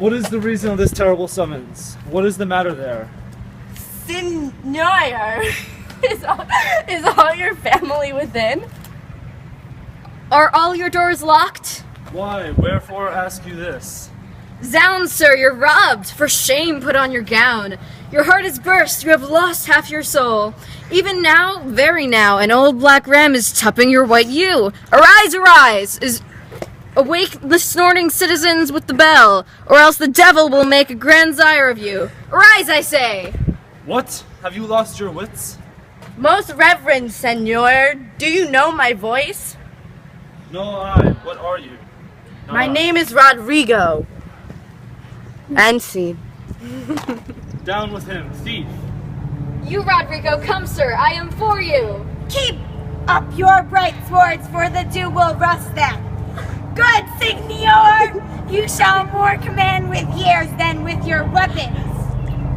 What is the reason of this terrible summons? What is the matter there? Signor, is all your family within? Are all your doors locked? Why, wherefore ask you this? Zounds, sir, you're robbed. For shame, put on your gown. Your heart is burst, you have lost half your soul. Even now, very now, an old black ram is tupping your white ewe. Arise, arise! Awake the snorting citizens with the bell, or else the devil will make a grandsire of you. Arise, I say! What? Have you lost your wits? Most reverend senor, do you know my voice? No, I. What are you? My name is Rodrigo. And see. Down with him, thief! You, Rodrigo, come, sir, I am for you. Keep up your bright swords, for the dew will rust them. Good, Signor! You shall more command with years than with your weapons.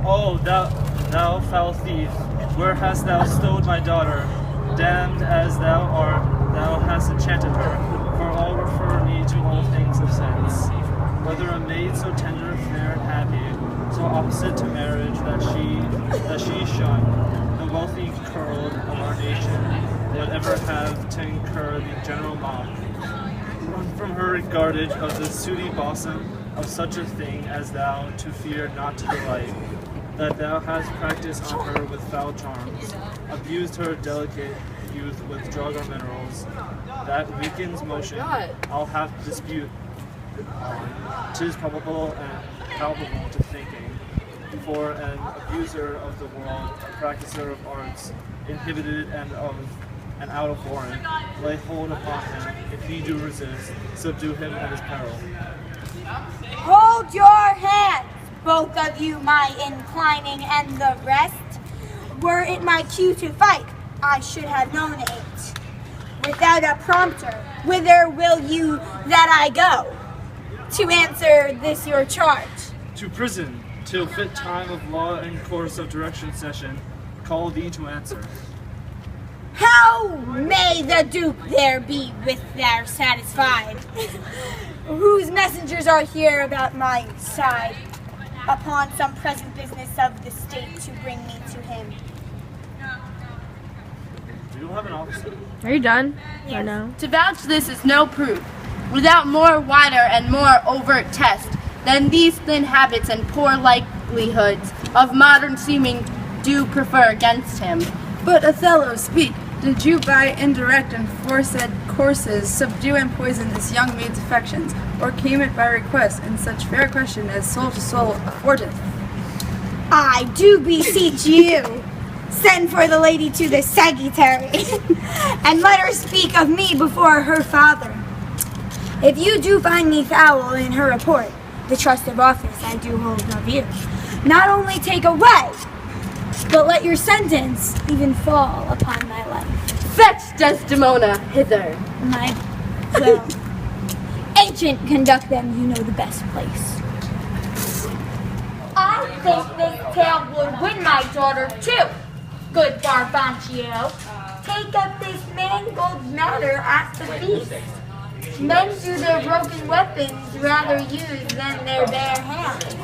Oh, thou foul thief, where hast thou stowed my daughter? Damned as thou art, thou hast enchanted her, for all refer me to all things of sense. Whether a maid so tender, fair, and happy, so opposite to marriage that she shunned, the wealthy curled of our nation, would ever have to incur the general mock. Run from her regarded of the sooty bosom of such a thing as thou to fear not to delight, that thou hast practiced on her with foul charms, abused her delicate youth with drug or minerals, that weakens motion, I'll have dispute on. 'Tis probable and palpable to thinking, for an abuser of the world, a practicer of arts, inhibited and out of warrant, lay hold upon him. If he do resist, subdue him at his peril. Hold your hands, both of you, my inclining and the rest. Were it my cue to fight, I should have known it. Without a prompter, whither will you that I go? To answer this your charge. To prison, till fit time of law and course of direction session, call thee to answer. How may the Duke there be with their satisfied, whose messengers are here about my side, upon some present business of the state to bring me to him? We don't have an officer. Are you done? Yes. Or no? To vouch this is no proof, without more wider and more overt test than these thin habits and poor likelihoods of modern seeming do prefer against him. But Othello, speak. Did you by indirect and foresaid courses subdue and poison this young maid's affections, or came it by request in such fair question as soul to soul affordeth? I do beseech you, send for the lady to the secretary, and let her speak of me before her father. If you do find me foul in her report, the trust of office I do hold of you. Not only take away, but let your sentence even fall upon my life. Fetch Desdemona hither. Well, ancient, conduct them, you know the best place. I think this tale would win my daughter too, good Barbancio. Take up this mangled matter at the feast. Men do their broken weapons rather use than their bare hands.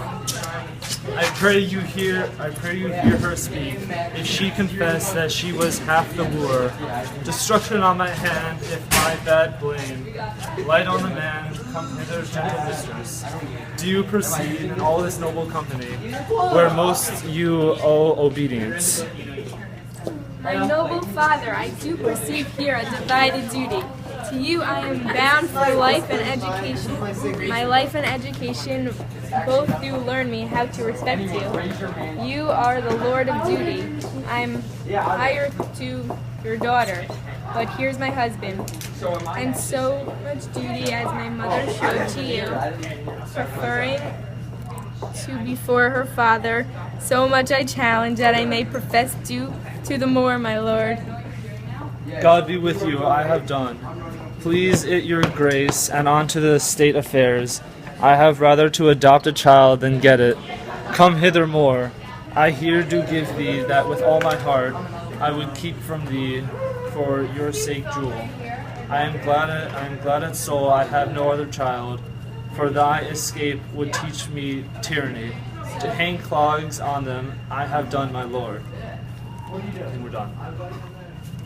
I pray you hear her speak. If she confess that she was half the wooer, destruction on my hand if my bad blame. Light on the man, come hither, gentle mistress. Do you perceive in all this noble company, where most you owe obedience? My noble father, I do perceive here a divided duty. To you I am bound for life and education. My life and education both do learn me how to respect you. You are the lord of duty. I'm hired to your daughter, but here's my husband. And so much duty as my mother showed to you, preferring to before her father, so much I challenge that I may profess due to the more, my lord. God be with you, I have done. Please it your grace, and on to the state affairs. I have rather to adopt a child than get it. Come hither more. I here do give thee that with all my heart I would keep from thee for your sake, jewel. I am glad at soul I have no other child, For thy escape would teach me tyranny. To hang clogs on them, I have done, my lord. And we're done.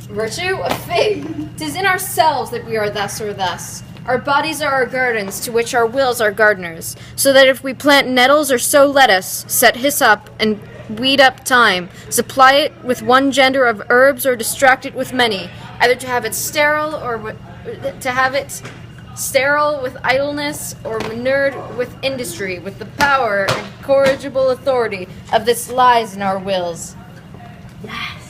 Virtue? A fig! 'Tis in ourselves that we are thus or thus. Our bodies are our gardens, to which our wills are gardeners, so that if we plant nettles or sow lettuce, set hyssop and weed up thyme, supply it with one gender of herbs or distract it with many, either to have it sterile with idleness, or manured with industry, with the power and corrigible authority of this lies in our wills. Yes.